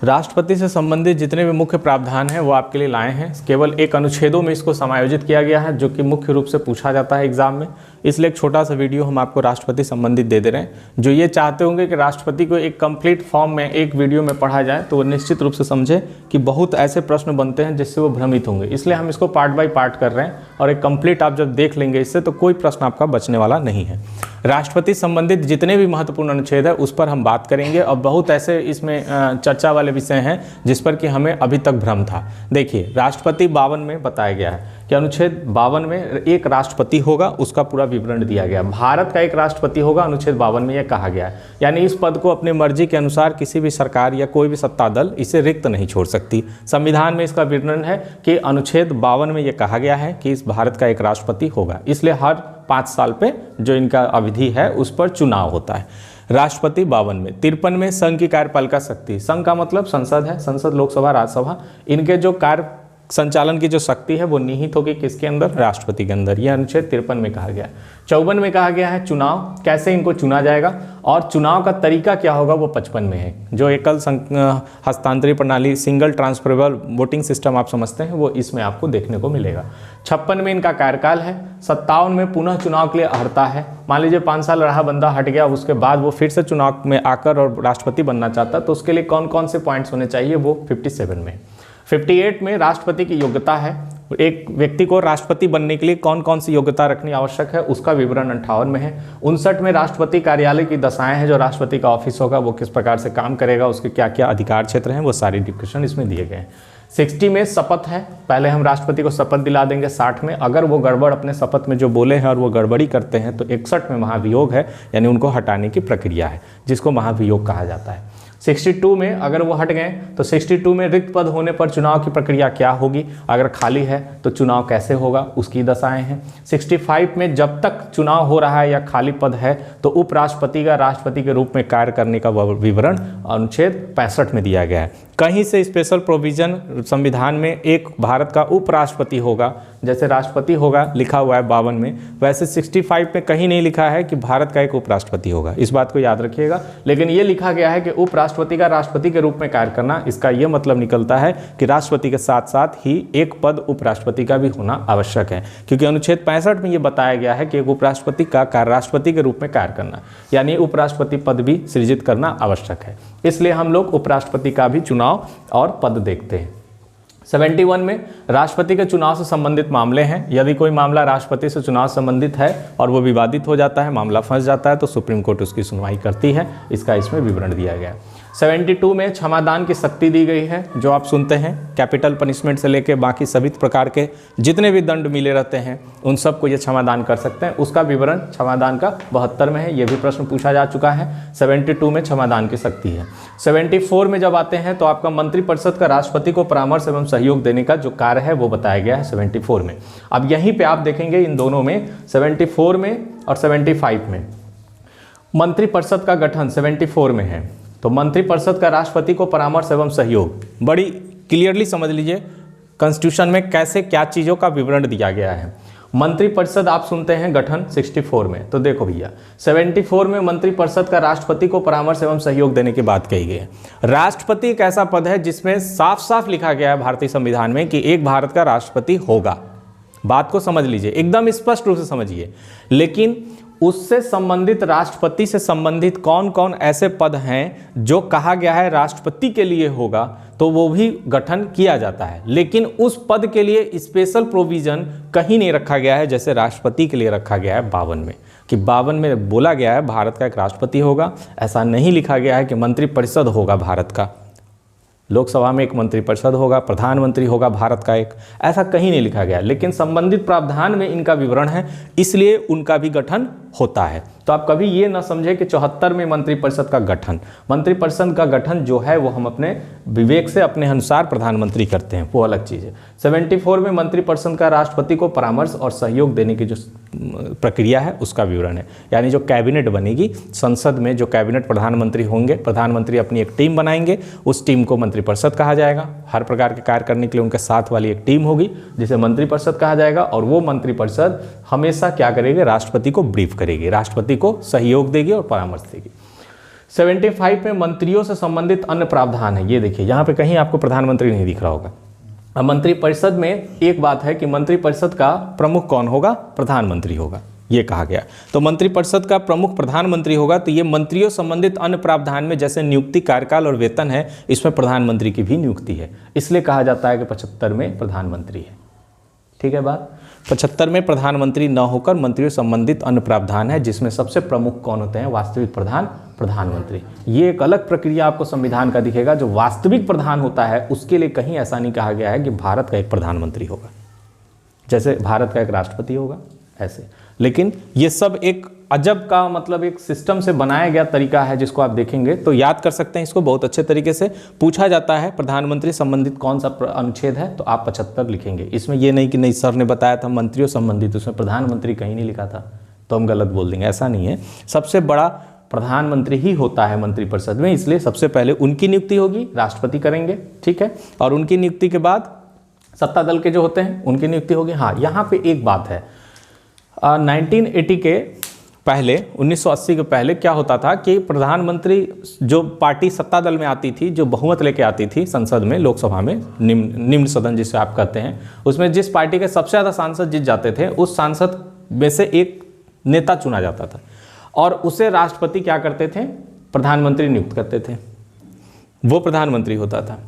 राष्ट्रपति से संबंधित जितने भी मुख्य प्रावधान हैं वो आपके लिए लाए हैं। केवल एक अनुच्छेदों में इसको समायोजित किया गया है जो कि मुख्य रूप से पूछा जाता है एग्जाम में। इसलिए एक छोटा सा वीडियो हम आपको राष्ट्रपति संबंधित दे रहे हैं। जो ये चाहते होंगे कि राष्ट्रपति को एक कंप्लीट फॉर्म में एक वीडियो में पढ़ा जाए तो वो निश्चित रूप से समझे कि बहुत ऐसे प्रश्न बनते हैं जिससे वो भ्रमित होंगे। इसलिए हम इसको पार्ट बाय पार्ट कर रहे हैं और एक कंप्लीट आप जब देख लेंगे इससे तो कोई प्रश्न आपका बचने वाला नहीं है। राष्ट्रपति संबंधित जितने भी महत्वपूर्ण अनुच्छेद है उस पर हम बात करेंगे और बहुत ऐसे इसमें चर्चा वाले विषय हैं जिस पर कि हमें अभी तक भ्रम था। देखिए, राष्ट्रपति 52 में बताया गया है कि अनुच्छेद 52 में एक राष्ट्रपति होगा, उसका पूरा विवरण दिया गया। भारत का एक राष्ट्रपति होगा, अनुच्छेद 52 में यह कहा गया है। यानी इस पद को अपनी मर्जी के अनुसार किसी भी सरकार या कोई भी सत्ता दल इसे रिक्त नहीं छोड़ सकती। संविधान में इसका विवरण है कि अनुच्छेद 52 में यह कहा गया है कि इस भारत का एक राष्ट्रपति होगा। इसलिए हर 5 साल पे जो इनका अवधि है उस पर चुनाव होता है। राष्ट्रपति 52 में। 53 में संघ की कार्यपालिका शक्ति। संघ का मतलब संसद है, संसद, लोकसभा, राज्यसभा। इनके जो कार्य संचालन की जो शक्ति है वो निहित होगी किसके अंदर? राष्ट्रपति के अंदर। यह अनुच्छेद 53 में कहा गया है। 54 में कहा गया है चुनाव, कैसे इनको चुना जाएगा और चुनाव का तरीका क्या होगा वो 55 में है। जो एकल हस्तांतरित प्रणाली, सिंगल ट्रांसफरेबल वोटिंग सिस्टम आप समझते हैं, वो इसमें आपको देखने को मिलेगा। 56 में इनका कार्यकाल है। 57 में पुनः चुनाव के लिए अर्हता है। मान लीजिए 5 साल रहा बंदा, हट गया, उसके बाद वो फिर से चुनाव में आकर और राष्ट्रपति बनना चाहता, तो उसके लिए कौन कौन से पॉइंट्स होने चाहिए वो 57 में। 58 में राष्ट्रपति की योग्यता है। एक व्यक्ति को राष्ट्रपति बनने के लिए कौन कौन सी योग्यता रखनी आवश्यक है उसका विवरण 58 में है। 59 में राष्ट्रपति कार्यालय की दशाएं हैं, जो राष्ट्रपति का ऑफिस होगा वो किस प्रकार से काम करेगा, उसके क्या क्या अधिकार क्षेत्र हैं, वो सारी डिस्कशन इसमें दिए गए हैं। 60 में शपथ है। पहले हम राष्ट्रपति को शपथ दिला देंगे। 60 में अगर वो गड़बड़ अपने शपथ में जो बोले हैं और वो गड़बड़ी करते हैं तो 61 में महाभियोग है, यानी उनको हटाने की प्रक्रिया है जिसको महाभियोग कहा जाता है। 62 में अगर वो हट गए तो 62 में रिक्त पद होने पर चुनाव की प्रक्रिया क्या होगी, अगर खाली है तो चुनाव कैसे होगा, उसकी दशाएं हैं। 65 में जब तक चुनाव हो रहा है या खाली पद है तो उपराष्ट्रपति का राष्ट्रपति के रूप में कार्य करने का विवरण अनुच्छेद 65 में दिया गया है। कहीं से स्पेशल प्रोविजन संविधान में एक भारत का उपराष्ट्रपति होगा, जैसे राष्ट्रपति होगा लिखा हुआ है 52 में, वैसे 65 में कहीं नहीं लिखा है कि भारत का एक उपराष्ट्रपति होगा। इस बात को याद रखिएगा। लेकिन ये लिखा गया है कि उपराष्ट्रपति का राष्ट्रपति के रूप में कार्य करना। इसका यह मतलब निकलता है कि राष्ट्रपति के साथ साथ ही एक पद उपराष्ट्रपति का भी होना आवश्यक है, क्योंकि अनुच्छेद 65 में यह बताया गया है कि एक उपराष्ट्रपति का कार्य राष्ट्रपति के रूप में कार्य करना, यानी उपराष्ट्रपति पद भी सृजित करना आवश्यक है। इसलिए हम लोग उपराष्ट्रपति का भी चुनाव और पद देखते हैं। 71 में राष्ट्रपति के चुनाव से संबंधित मामले हैं। यदि कोई मामला राष्ट्रपति से चुनाव संबंधित है और वो विवादित हो जाता है, मामला फंस जाता है, तो सुप्रीम कोर्ट उसकी सुनवाई करती है। इसका इसमें विवरण दिया गया है। 72 में क्षमादान की शक्ति दी गई है। जो आप सुनते हैं कैपिटल पनिशमेंट से लेकर बाकी सभी प्रकार के जितने भी दंड मिले रहते हैं उन सबको ये क्षमादान कर सकते हैं। उसका विवरण क्षमादान का 72 में है। ये भी प्रश्न पूछा जा चुका है। 72 में क्षमादान की शक्ति है। 74 में जब आते हैं तो आपका मंत्रिपरिषद का राष्ट्रपति को परामर्श एवं सहयोग देने का जो कार्य है वो बताया गया है 74 में। अब यहीं पे आप देखेंगे इन दोनों में, 74 में और 75 में मंत्रिपरिषद का गठन 74 में है। तो मंत्रिपरिषद का राष्ट्रपति को परामर्श एवं सहयोग, बड़ी क्लियरली समझ लीजिए कॉन्स्टिट्यूशन में कैसे क्या चीज़ों का विवरण दिया गया है। मंत्रिपरिषद आप सुनते हैं गठन 64 में, तो देखो भैया 74 में मंत्रिपरिषद का राष्ट्रपति को परामर्श एवं सहयोग देने की बात कही गई है। राष्ट्रपति एक ऐसा पद है जिसमें साफ साफ लिखा गया है भारतीय संविधान में कि एक भारत का राष्ट्रपति होगा। बात को समझ लीजिए, एकदम स्पष्ट रूप से समझिए। लेकिन उससे संबंधित, राष्ट्रपति से संबंधित कौन कौन ऐसे पद हैं जो कहा गया है राष्ट्रपति के लिए होगा, तो वो भी गठन किया जाता है। लेकिन उस पद के लिए स्पेशल प्रोविजन कहीं नहीं रखा गया है जैसे राष्ट्रपति के लिए रखा गया है 52 में, कि 52 में बोला गया है भारत का एक राष्ट्रपति होगा। ऐसा नहीं लिखा गया है कि मंत्रिपरिषद होगा भारत का, लोकसभा में एक मंत्रिपरिषद होगा, प्रधानमंत्री होगा भारत का एक, ऐसा कहीं नहीं लिखा गया। लेकिन संबंधित प्रावधान में इनका विवरण है, इसलिए उनका भी गठन होता है। तो आप कभी ये ना समझे कि 74 में मंत्रिपरिषद का गठन, मंत्रिपरिषद का गठन जो है वो हम अपने विवेक से अपने अनुसार प्रधानमंत्री करते हैं, वो अलग चीज़ है। 74 में मंत्रिपरिषद का राष्ट्रपति को परामर्श और सहयोग देने की जो प्रक्रिया है उसका विवरण है। यानी जो कैबिनेट बनेगी, संसद में जो कैबिनेट प्रधानमंत्री होंगे, प्रधानमंत्री अपनी एक टीम बनाएंगे, उस टीम को मंत्रिपरिषद कहा जाएगा। हर प्रकार के कार्य करने के लिए उनके साथ वाली एक टीम होगी जिसे मंत्रिपरिषद कहा जाएगा। और वो मंत्रिपरिषद हमेशा क्या करेगी, राष्ट्रपति को ब्रीफ करेगी, राष्ट्रपति को सहयोग देगी और परामर्श देगी। 75 में मंत्रियों से संबंधित अन्य प्रावधान है। ये देखिए यहाँ पे कहीं आपको प्रधानमंत्री नहीं दिख रहा होगा। अब मंत्रिपरिषद में एक बात है कि मंत्रिपरिषद का प्रमुख कौन होगा? प्रधानमंत्री होगा, ये कहा गया। तो मंत्रिपरिषद का प्रमुख प्रधानमंत्री होगा। तो ये मंत्रियों संबंधित अन्य प्रावधान में जैसे नियुक्ति, कार्यकाल और वेतन है, इसमें प्रधानमंत्री की भी नियुक्ति है, इसलिए कहा जाता है कि 75 में प्रधानमंत्री है। ठीक है बात। 75 में प्रधानमंत्री न होकर मंत्रियों संबंधित अन्य प्रावधान है, जिसमें सबसे प्रमुख कौन होते हैं? वास्तविक प्रधानमंत्री। ये एक अलग प्रक्रिया आपको संविधान का दिखेगा। जो वास्तविक प्रधान होता है उसके लिए कहीं ऐसा नहीं कहा गया है कि भारत का एक प्रधानमंत्री होगा, जैसे भारत का एक राष्ट्रपति होगा ऐसे। लेकिन ये सब एक अजब का मतलब एक सिस्टम से बनाया गया तरीका है, जिसको आप देखेंगे तो याद कर सकते हैं इसको बहुत अच्छे तरीके से। पूछा जाता है प्रधानमंत्री संबंधित कौन सा अनुच्छेद है, तो आप 75 लिखेंगे। इसमें ये नहीं कि नहीं सर ने बताया था मंत्रियों संबंधित, उसमें प्रधानमंत्री कहीं नहीं लिखा था तो हम गलत बोल देंगे, ऐसा नहीं है। सबसे बड़ा प्रधानमंत्री ही होता है मंत्रिपरिषद में, इसलिए सबसे पहले उनकी नियुक्ति होगी, राष्ट्रपति करेंगे। ठीक है। और उनकी नियुक्ति के बाद सत्ता दल के जो होते हैं उनकी नियुक्ति होगी। हाँ, यहाँ पे एक बात है, 1980 के पहले, 1980 के पहले क्या होता था कि प्रधानमंत्री, जो पार्टी सत्ता दल में आती थी, जो बहुमत लेके आती थी संसद में, लोकसभा में, निम्न सदन जिसे आप कहते हैं, उसमें जिस पार्टी के सबसे ज़्यादा सांसद जीत जाते थे, उस सांसद में से एक नेता चुना जाता था और उसे राष्ट्रपति क्या करते थे? प्रधानमंत्री नियुक्त करते थे, वो प्रधानमंत्री होता था।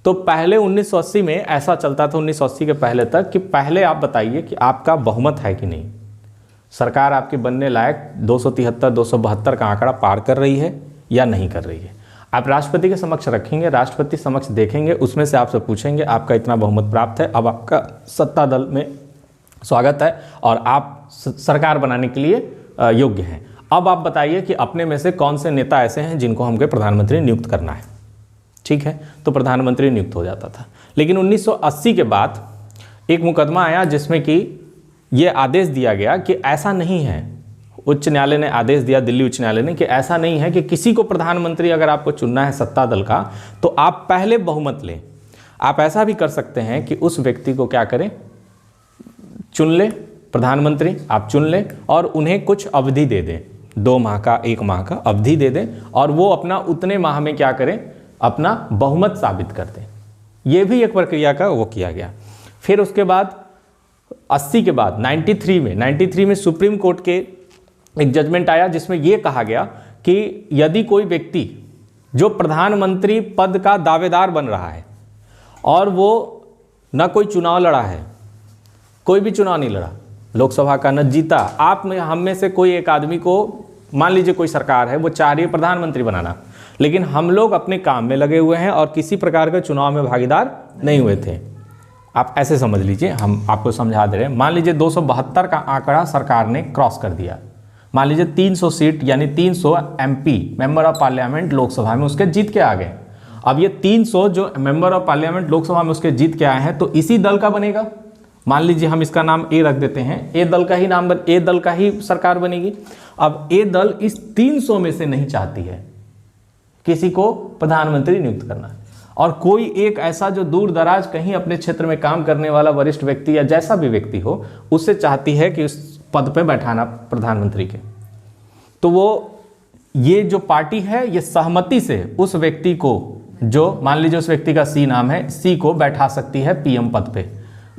तो पहले 1980 में ऐसा चलता था, 1980 के पहले तक, कि पहले आप बताइए कि आपका बहुमत है कि नहीं, सरकार आपके बनने लायक 273, 272 का आंकड़ा पार कर रही है या नहीं कर रही है। आप राष्ट्रपति के समक्ष रखेंगे, राष्ट्रपति समक्ष देखेंगे, उसमें से आपसे पूछेंगे आपका इतना बहुमत प्राप्त है, अब आपका सत्ता दल में स्वागत है और आप सरकार बनाने के लिए योग्य हैं। अब आप बताइए कि अपने में से कौन से नेता ऐसे हैं जिनको हमको प्रधानमंत्री नियुक्त करना है। ठीक है, तो प्रधानमंत्री नियुक्त हो जाता था। लेकिन 1980 के बाद एक मुकदमा आया जिसमें कि ये आदेश दिया गया कि ऐसा नहीं है, उच्च न्यायालय ने आदेश दिया, दिल्ली उच्च न्यायालय ने, कि ऐसा नहीं है कि किसी को प्रधानमंत्री अगर आपको चुनना है सत्ता दल का तो आप पहले बहुमत लें। आप ऐसा भी कर सकते हैं कि उस व्यक्ति को क्या करें, चुन ले, प्रधानमंत्री आप चुन लें और उन्हें कुछ अवधि दे दें, 2 माह का, 1 माह का अवधि दे दें और वो अपना उतने माह में क्या करें, अपना बहुमत साबित कर दें। ये भी एक प्रक्रिया का वो किया गया। फिर उसके बाद 80 के बाद 93 में सुप्रीम कोर्ट के एक जजमेंट आया जिसमें यह कहा गया कि यदि कोई व्यक्ति जो प्रधानमंत्री पद का दावेदार बन रहा है और वो न कोई चुनाव लड़ा है, कोई भी चुनाव नहीं लड़ा, लोकसभा का न जीता, आप में हम में से कोई एक आदमी को, मान लीजिए कोई सरकार है वो चाह रही है प्रधानमंत्री बनाना, लेकिन हम लोग अपने काम में लगे हुए हैं और किसी प्रकार के चुनाव में भागीदार नहीं हुए थे। आप ऐसे समझ लीजिए, हम आपको समझा दे रहे हैं। मान लीजिए 272 का आंकड़ा सरकार ने क्रॉस कर दिया, मान लीजिए 300 सीट यानी 300 MP member of parliament Lok Sabha में उसके जीत के आ गए। अब ये 300 जो मेंबर ऑफ पार्लियामेंट लोकसभा में उसके जीत के आए हैं, तो इसी दल का बनेगा। मान लीजिए हम इसका नाम ए रख देते हैं, ए दल का ही नाम ए दल का ही सरकार बनेगी। अब ए दल इस 300 में से नहीं चाहती है किसी को प्रधानमंत्री नियुक्त करना, और कोई एक ऐसा जो दूर दराज कहीं अपने क्षेत्र में काम करने वाला वरिष्ठ व्यक्ति या जैसा भी व्यक्ति हो, उससे चाहती है कि उस पद पे बैठाना प्रधानमंत्री के, तो वो ये जो पार्टी है ये सहमति से उस व्यक्ति को, जो मान लीजिए उस व्यक्ति का सी नाम है, सी को बैठा सकती है पीएम पद पे,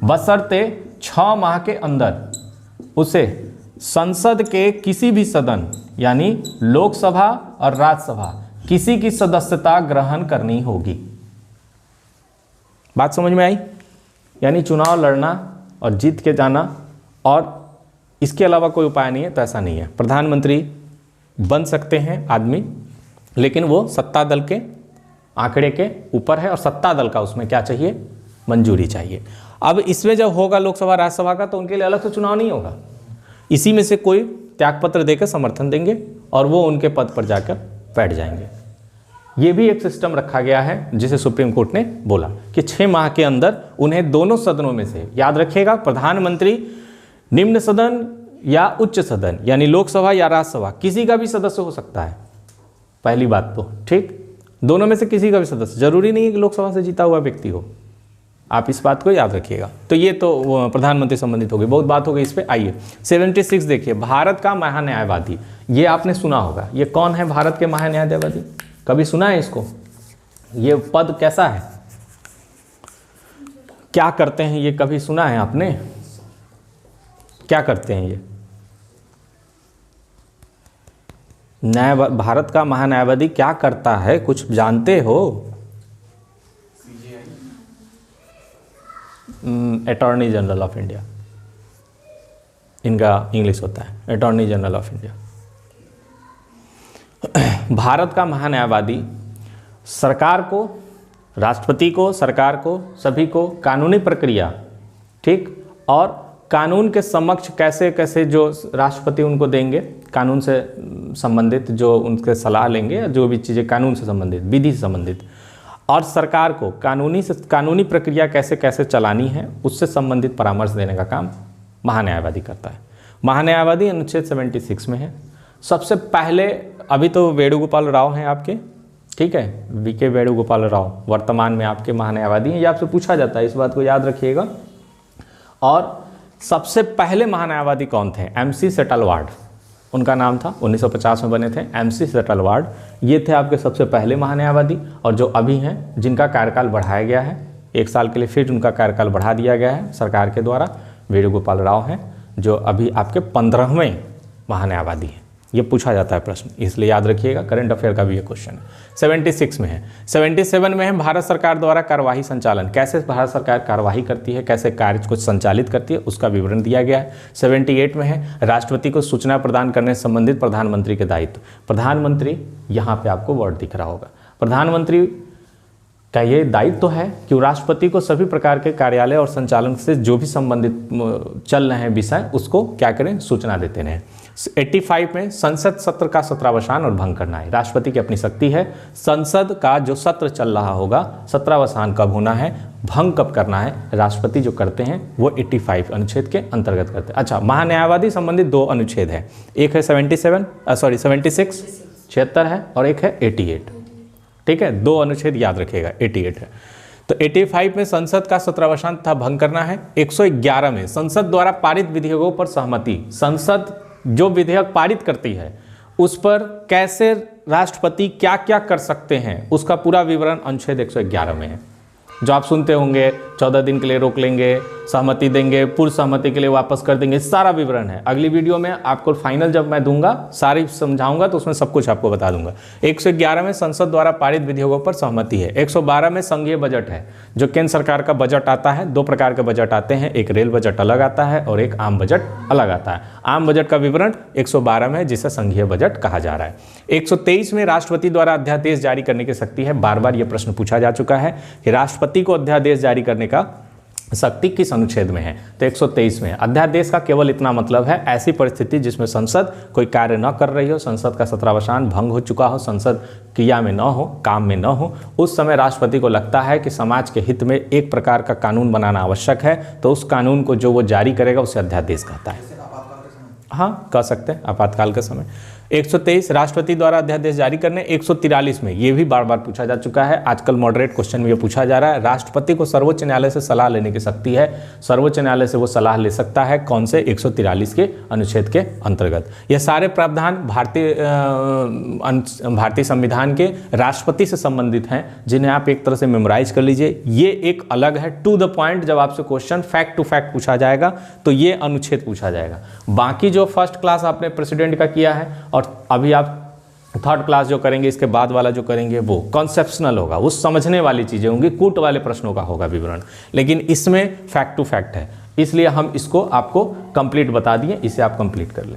बशर्ते 6 माह के अंदर उसे संसद के किसी भी सदन यानी लोकसभा और राज्यसभा किसी की सदस्यता ग्रहण करनी होगी। बात समझ में आई? यानी चुनाव लड़ना और जीत के जाना और इसके अलावा कोई उपाय नहीं है, तो ऐसा नहीं है। प्रधानमंत्री बन सकते हैं आदमी, लेकिन वो सत्ता दल के आंकड़े के ऊपर है और सत्ता दल का उसमें क्या चाहिए, मंजूरी चाहिए। अब इसमें जब होगा लोकसभा राज्यसभा का, तो उनके लिए अलग से चुनाव नहीं होगा, इसी में से कोई त्यागपत्र देकर समर्थन देंगे और वो उनके पद पर जाकर बैठ जाएंगे। ये भी एक सिस्टम रखा गया है जिसे सुप्रीम कोर्ट ने बोला कि 6 माह के अंदर उन्हें दोनों सदनों में से, याद रखिएगा, प्रधानमंत्री निम्न सदन या उच्च सदन यानी लोकसभा या राज्यसभा किसी का भी सदस्य हो सकता है, पहली बात तो, ठीक, दोनों में से किसी का भी सदस्य, जरूरी नहीं है कि लोकसभा से जीता हुआ व्यक्ति हो। आप इस बात को याद रखिएगा। तो ये तो प्रधानमंत्री संबंधित होगी, बहुत बात हो गई इस पर। आइए 76 देखिए, भारत का महान्यायवादी, ये आपने सुना होगा। ये कौन है भारत के महान्यायवादी, कभी सुना है इसको? ये पद कैसा है, क्या करते हैं ये, कभी सुना है आपने? क्या करते हैं ये? भारत का महान्यायवादी क्या करता है, कुछ जानते हो? अटॉर्नी जनरल ऑफ इंडिया, इनका इंग्लिश होता है attorney general of India. Bharat का महान्यायवादी सरकार को, राष्ट्रपति को, सरकार को, सभी को कानूनी प्रक्रिया, ठीक, और कानून के समक्ष कैसे कैसे जो राष्ट्रपति उनको देंगे, कानून से संबंधित जो उनके सलाह लेंगे, जो भी चीज़ें कानून से संबंधित, विधि से संबंधित, और सरकार को कानूनी प्रक्रिया कैसे कैसे चलानी है उससे संबंधित परामर्श देने का काम महान्यायवादी करता है। महान्यायवादी अनुच्छेद 76 में है। सबसे पहले, अभी तो वेणुगोपाल राव हैं आपके, ठीक है, वीके वेणुगोपाल राव वर्तमान में आपके महान्यायवादी हैं। ये आपसे पूछा जाता है, इस बात को याद रखिएगा। और सबसे पहले महान्यायवादी कौन थे? MC सेटलवार्ड उनका नाम था, 1950 में बने थे MC सेटलवार्ड। ये थे आपके सबसे पहले महान्यायवादी। और जो अभी हैं, जिनका कार्यकाल बढ़ाया गया है 1 साल के लिए, फिर उनका कार्यकाल बढ़ा दिया गया है सरकार के द्वारा, वेणुगोपाल राव हैं, जो अभी आपके 15वें महान्यायवादी हैं। ये पूछा जाता है प्रश्न, इसलिए याद रखिएगा, करंट अफेयर का भी ये क्वेश्चन है। 76 में है। 77 में है भारत सरकार द्वारा कार्यवाही संचालन, कैसे भारत सरकार कार्यवाही करती है, कैसे कार्य को संचालित करती है, उसका विवरण दिया गया है। 78 में है राष्ट्रपति को सूचना प्रदान करने से संबंधित प्रधानमंत्री के दायित्व। प्रधानमंत्री, यहाँ पे आपको वर्ड दिख रहा होगा, प्रधानमंत्री का ये दायित्व है कि राष्ट्रपति को सभी प्रकार के कार्यालय और संचालन से जो भी संबंधित चल रहे हैं विषय, उसको क्या करें, सूचना देते रहें। 85 में संसद सत्र का सत्रावसान और भंग करना है। राष्ट्रपति की अपनी शक्ति है, संसद का जो सत्र चल रहा होगा, सत्रावसान कब होना है, भंग कब करना है, राष्ट्रपति जो करते हैं वो 85 अनुच्छेद के अंतर्गत करते हैं। अच्छा, महान्यायवादी संबंधित 2 अनुच्छेद है, एक है 76 76 है, और एक है 88, ठीक है, 2 अनुच्छेद याद रखिएगा, 88 है। तो 85 में संसद का सत्रावसान तथा भंग करना है। 111 में संसद द्वारा पारित विधेयकों पर सहमति, संसद जो विधेयक पारित करती है उस पर कैसे राष्ट्रपति क्या क्या कर सकते हैं, उसका पूरा विवरण अनुच्छेद 111 में है। जो आप सुनते होंगे 14 दिन के लिए रोक लेंगे, सहमति देंगे, पूर्व सहमति के लिए वापस कर देंगे, सारा विवरण है। अगली वीडियो में आपको फाइनल जब मैं दूंगा, सारी समझाऊंगा, तो उसमें सब कुछ आपको बता दूंगा। 111 में संसद द्वारा पारित विधेयकों पर सहमति है। 112 में संघीय बजट है, जो केंद्र सरकार का बजट आता है। 2 प्रकार के बजट आते हैं, एक रेल बजट अलग आता है और एक आम बजट अलग आता है। आम बजट का विवरण 112 में है, जिसे संघीय बजट कहा जा रहा है। 123 में राष्ट्रपति द्वारा अध्यादेश जारी करने की शक्ति है। बार बार यह प्रश्न पूछा जा चुका है कि राष्ट्रपति को अध्यादेश जारी करने का शक्ति किस अनुच्छेद में है, तो 123 में है। अध्यादेश का केवल इतना मतलब है, ऐसी परिस्थिति जिसमें संसद कोई कार्य न कर रही हो, संसद का सत्रावसान भंग हो चुका हो, संसद क्रिया में न हो, काम में न हो, उस समय राष्ट्रपति को लगता है कि समाज के हित में एक प्रकार का कानून बनाना आवश्यक है, तो उस कानून को जो वो जारी करेगा उसे अध्यादेश कहता है। हाँ, कह सकते हैं आपातकाल के समय। 123 राष्ट्रपति द्वारा अध्यादेश जारी करने। 143 में, ये भी बार बार पूछा जा चुका है, आजकल मॉडरेट क्वेश्चन में ये पूछा जा रहा है, राष्ट्रपति को सर्वोच्च न्यायालय से सलाह लेने की शक्ति है। सर्वोच्च न्यायालय से वो सलाह ले सकता है, कौन से, 143 के अनुच्छेद के अंतर्गत। ये सारे प्रावधान भारतीय संविधान के राष्ट्रपति से संबंधित हैं, जिन्हें आप एक तरह से मेमोराइज कर लीजिए। ये एक अलग है, टू द पॉइंट, जब आपसे क्वेश्चन फैक्ट टू फैक्ट पूछा जाएगा तो ये अनुच्छेद पूछा जाएगा। बाकी जो फर्स्ट क्लास आपने प्रेसिडेंट का किया है और अभी आप 3rd क्लास जो करेंगे, इसके बाद वाला जो करेंगे वो कॉन्सेप्शनल होगा, वो समझने वाली चीज़ें होंगी, कूट वाले प्रश्नों का होगा विवरण, लेकिन इसमें फैक्ट टू फैक्ट है, इसलिए हम इसको आपको कंप्लीट बता दिए, इसे आप कंप्लीट कर लें।